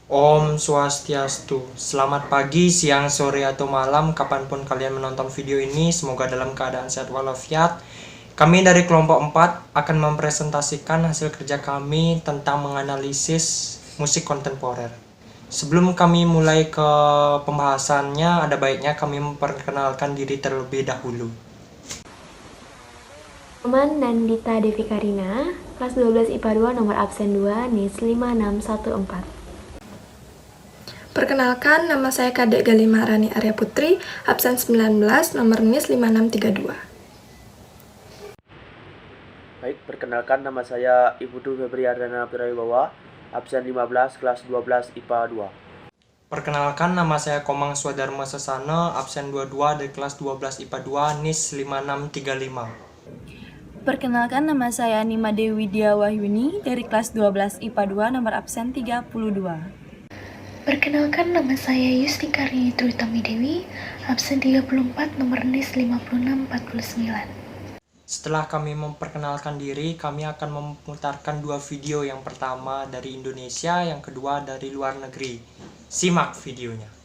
Om Swastiastu. Selamat pagi, siang, sore, atau malam, kapanpun kalian menonton video ini. Semoga dalam keadaan sehat walafiat. Kami dari kelompok 4 akan mempresentasikan hasil kerja kami tentang menganalisis musik kontemporer. Sebelum kami mulai ke pembahasannya, ada baiknya kami memperkenalkan diri terlebih dahulu. Teman Nandita Devi Karina, kelas 12 IPA 2 nomor absen 2, NIS 5614. Perkenalkan, nama saya Kadek Galima Rani Arya Putri, absen 19, nomor NIS 5632. Baik, perkenalkan nama saya Ibu Du Febriardana Pirawibawa, absen 15, kelas 12 IPA 2. Perkenalkan, nama saya Komang Swadharma Sasana, absen 22 dari kelas 12 IPA 2, NIS 5635. Perkenalkan, nama saya Nima Dewi Dia Wahyuni dari kelas 12 IPA 2 nomor absen 32. Perkenalkan, nama saya Yustika Rini Trutami Dewi, absen 34, nomor NIS 5649. Setelah kami memperkenalkan diri, kami akan memutarkan dua video, yang pertama dari Indonesia, yang kedua dari luar negeri. Simak videonya.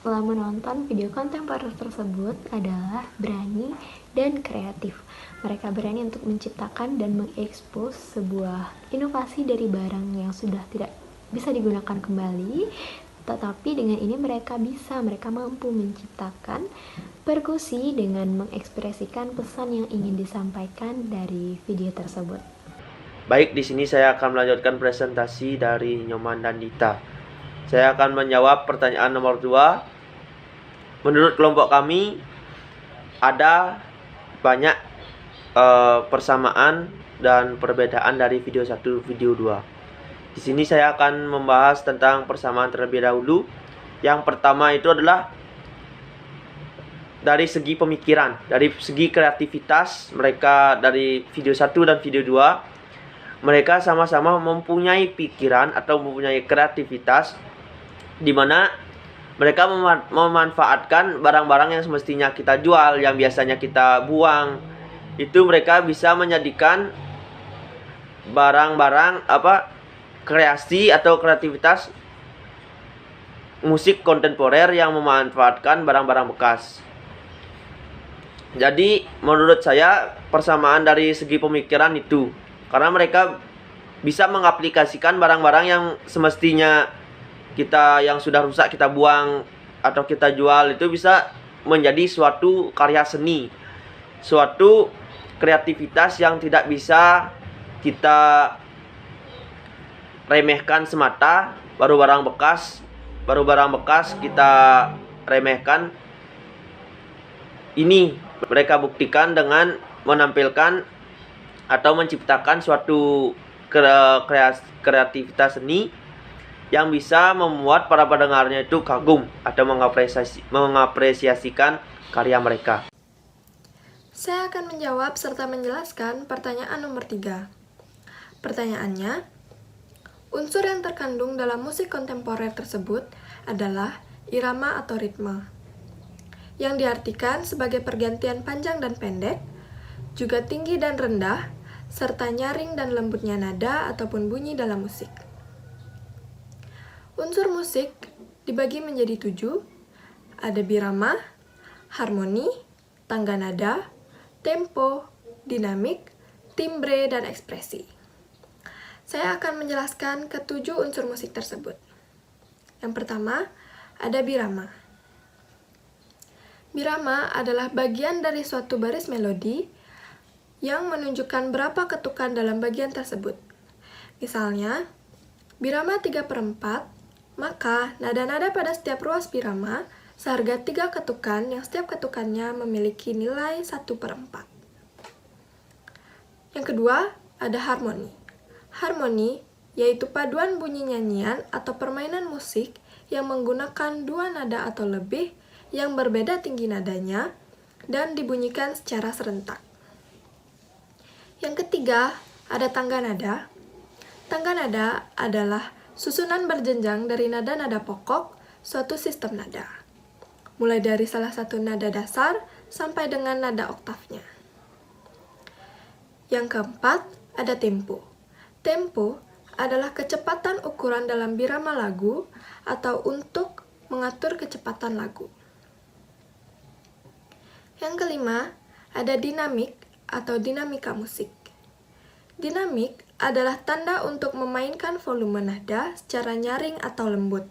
Setelah menonton video kontemporer tersebut adalah berani dan kreatif. Mereka berani untuk menciptakan dan mengekspos sebuah inovasi dari barang yang sudah tidak bisa digunakan kembali, tetapi dengan ini mereka mampu menciptakan perkusi dengan mengekspresikan pesan yang ingin disampaikan dari video tersebut. Baik, di sini saya akan melanjutkan presentasi dari Nyoman dan Dita. Saya akan menjawab pertanyaan nomor 2. Menurut kelompok kami ada banyak persamaan dan perbedaan dari video 1 video 2. Di sini saya akan membahas tentang persamaan terlebih dahulu. Yang pertama itu adalah dari segi pemikiran, dari segi kreativitas mereka. Dari video 1 dan video 2 mereka sama-sama mempunyai pikiran atau mempunyai kreativitas di mana mereka memanfaatkan barang-barang yang semestinya kita jual, yang biasanya kita buang. Itu mereka bisa menjadikan barang-barang kreasi atau kreativitas musik kontemporer yang memanfaatkan barang-barang bekas. Jadi menurut saya persamaan dari segi pemikiran itu, karena mereka bisa mengaplikasikan barang-barang yang semestinya kita yang sudah rusak kita buang atau kita jual, itu bisa menjadi suatu karya seni, suatu kreativitas yang tidak bisa kita remehkan semata. Baru barang bekas kita remehkan. Ini mereka buktikan dengan menampilkan atau menciptakan suatu kreativitas seni yang bisa membuat para pendengarnya itu kagum atau mengapresiasikan karya mereka. Saya akan menjawab serta menjelaskan pertanyaan nomor 3. Pertanyaannya, unsur yang terkandung dalam musik kontemporer tersebut adalah irama atau ritme, yang diartikan sebagai pergantian panjang dan pendek, juga tinggi dan rendah, serta nyaring dan lembutnya nada ataupun bunyi dalam musik. Unsur musik dibagi menjadi 7, ada birama, harmoni, tangga nada, tempo, dinamik, timbre, dan ekspresi. Saya akan menjelaskan ke-7 unsur musik tersebut. Yang pertama, ada birama. Birama adalah bagian dari suatu baris melodi yang menunjukkan berapa ketukan dalam bagian tersebut. Misalnya, birama 3/4, maka nada-nada pada setiap ruas birama seharga 3 ketukan yang setiap ketukannya memiliki nilai 1/4. Yang kedua, ada harmoni. Harmoni yaitu paduan bunyi nyanyian atau permainan musik yang menggunakan dua nada atau lebih yang berbeda tinggi nadanya dan dibunyikan secara serentak. Yang ketiga, ada tangga nada. Tangga nada adalah susunan berjenjang dari nada-nada pokok suatu sistem nada, mulai dari salah satu nada dasar sampai dengan nada oktavnya. Yang keempat, ada tempo. Tempo adalah kecepatan ukuran dalam birama lagu atau untuk mengatur kecepatan lagu. Yang kelima, ada dinamik atau dinamika musik. Dinamik adalah tanda untuk memainkan volume nada secara nyaring atau lembut.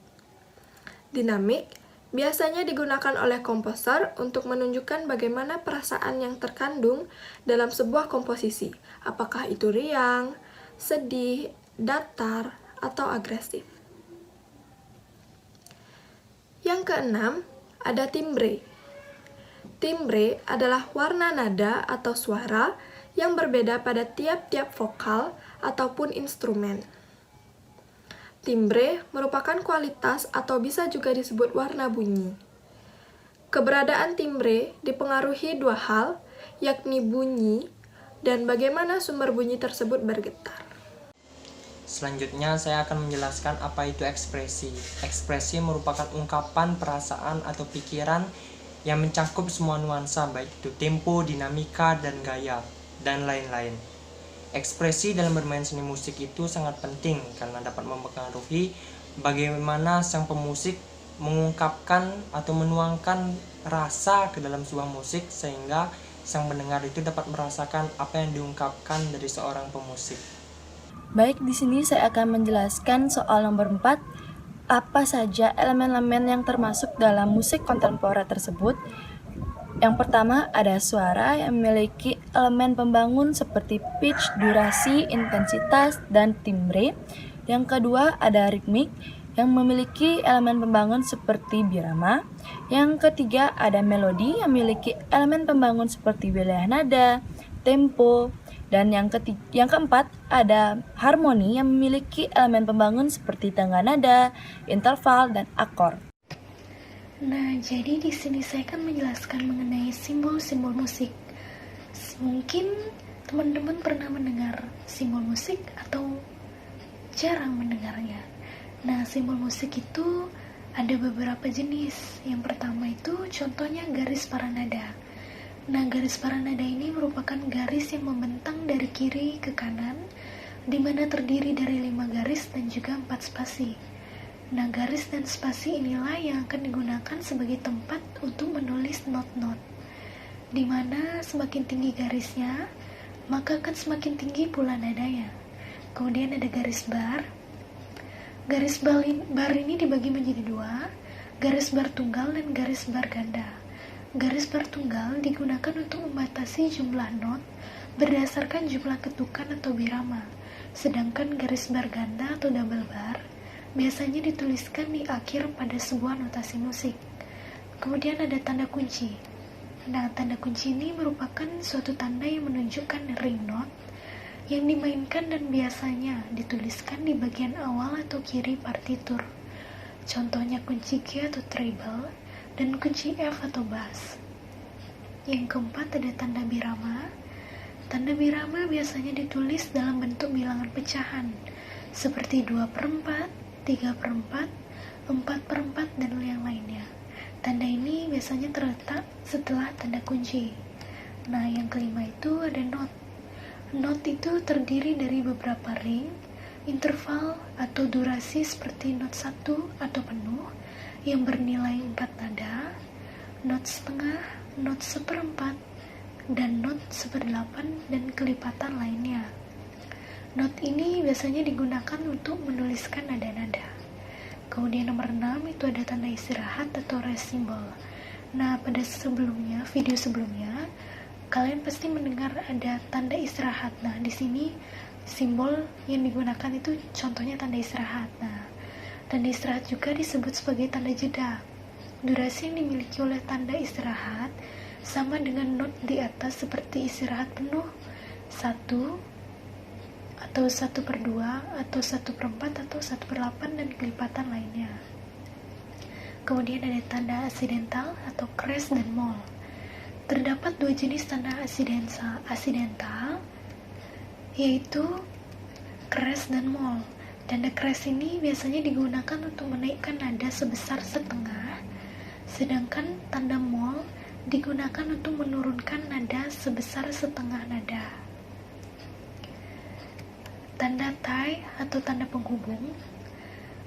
Dinamik biasanya digunakan oleh komposer untuk menunjukkan bagaimana perasaan yang terkandung dalam sebuah komposisi, apakah itu riang, sedih, datar, atau agresif. Yang keenam, ada timbre. Timbre adalah warna nada atau suara yang berbeda pada tiap-tiap vokal ataupun instrumen. Timbre merupakan kualitas atau bisa juga disebut warna bunyi. Keberadaan timbre dipengaruhi dua hal, yakni bunyi dan bagaimana sumber bunyi tersebut bergetar. Selanjutnya saya akan menjelaskan apa itu ekspresi. Ekspresi merupakan ungkapan perasaan atau pikiran yang mencakup semua nuansa, baik itu tempo, dinamika, dan gaya, dan lain-lain. Ekspresi dalam bermain seni musik itu sangat penting karena dapat mempengaruhi bagaimana sang pemusik mengungkapkan atau menuangkan rasa ke dalam sebuah musik sehingga sang pendengar itu dapat merasakan apa yang diungkapkan dari seorang pemusik. Baik, di sini saya akan menjelaskan soal nomor 4, apa saja elemen-elemen yang termasuk dalam musik kontemporer tersebut. Yang pertama ada suara yang memiliki elemen pembangun seperti pitch, durasi, intensitas, dan timbre. Yang kedua ada ritmik yang memiliki elemen pembangun seperti birama. Yang ketiga ada melodi yang memiliki elemen pembangun seperti wilayah nada, tempo. Dan yang keempat ada harmoni yang memiliki elemen pembangun seperti tangga nada, interval, dan akor. Nah, jadi di sini saya akan menjelaskan mengenai simbol-simbol musik. Mungkin teman-teman pernah mendengar simbol musik atau jarang mendengarnya. Nah, simbol musik itu ada beberapa jenis. Yang pertama itu contohnya garis paranada. Nah, garis paranada ini merupakan garis yang membentang dari kiri ke kanan, di mana terdiri dari 5 garis dan juga 4 spasi. Nah, garis dan spasi inilah yang akan digunakan sebagai tempat untuk menulis not-not, di mana semakin tinggi garisnya, maka akan semakin tinggi pula nadanya. Kemudian ada garis bar. Garis bar ini dibagi menjadi 2, garis bar tunggal dan garis bar ganda. Garis bar tunggal digunakan untuk membatasi jumlah not berdasarkan jumlah ketukan atau birama, sedangkan garis bar ganda atau double bar biasanya dituliskan di akhir pada sebuah notasi musik. Kemudian ada tanda kunci. Nah, tanda kunci ini merupakan suatu tanda yang menunjukkan ring note yang dimainkan dan biasanya dituliskan di bagian awal atau kiri partitur. Contohnya kunci G atau treble dan kunci F atau bass. Yang keempat ada tanda birama. Tanda birama biasanya ditulis dalam bentuk bilangan pecahan seperti 2/4, 3/4, 4/4, dan yang lainnya. Tanda ini biasanya terletak setelah tanda kunci. Nah, yang kelima itu ada not. Not itu terdiri dari beberapa ring, interval atau durasi seperti not 1 atau penuh yang bernilai 4 nada, not setengah, not 1/4, dan not 1/8 dan kelipatan lainnya. Not ini biasanya digunakan untuk menuliskan nada-nada. Kemudian nomor 6 itu ada tanda istirahat atau rest symbol. Nah, pada video sebelumnya, kalian pasti mendengar ada tanda istirahat. Nah, di sini simbol yang digunakan itu contohnya tanda istirahat. Nah, tanda istirahat juga disebut sebagai tanda jeda. Durasi yang dimiliki oleh tanda istirahat sama dengan not di atas seperti istirahat penuh 1 atau 1/2 atau 1/4 atau 1/8 dan kelipatan lainnya. Kemudian ada tanda aksidental atau crash dan moll. Terdapat 2 jenis tanda aksidental yaitu crash dan moll. Tanda crash ini biasanya digunakan untuk menaikkan nada sebesar setengah, sedangkan tanda moll digunakan untuk menurunkan nada sebesar setengah nada. Tanda tie atau tanda penghubung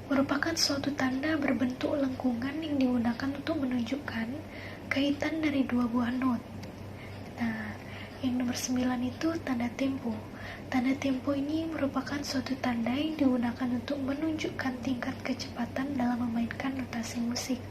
merupakan suatu tanda berbentuk lengkungan yang digunakan untuk menunjukkan kaitan dari 2 buah not. Nah, yang nomor 9 itu tanda tempo. Tanda tempo ini merupakan suatu tanda yang digunakan untuk menunjukkan tingkat kecepatan dalam memainkan notasi musik.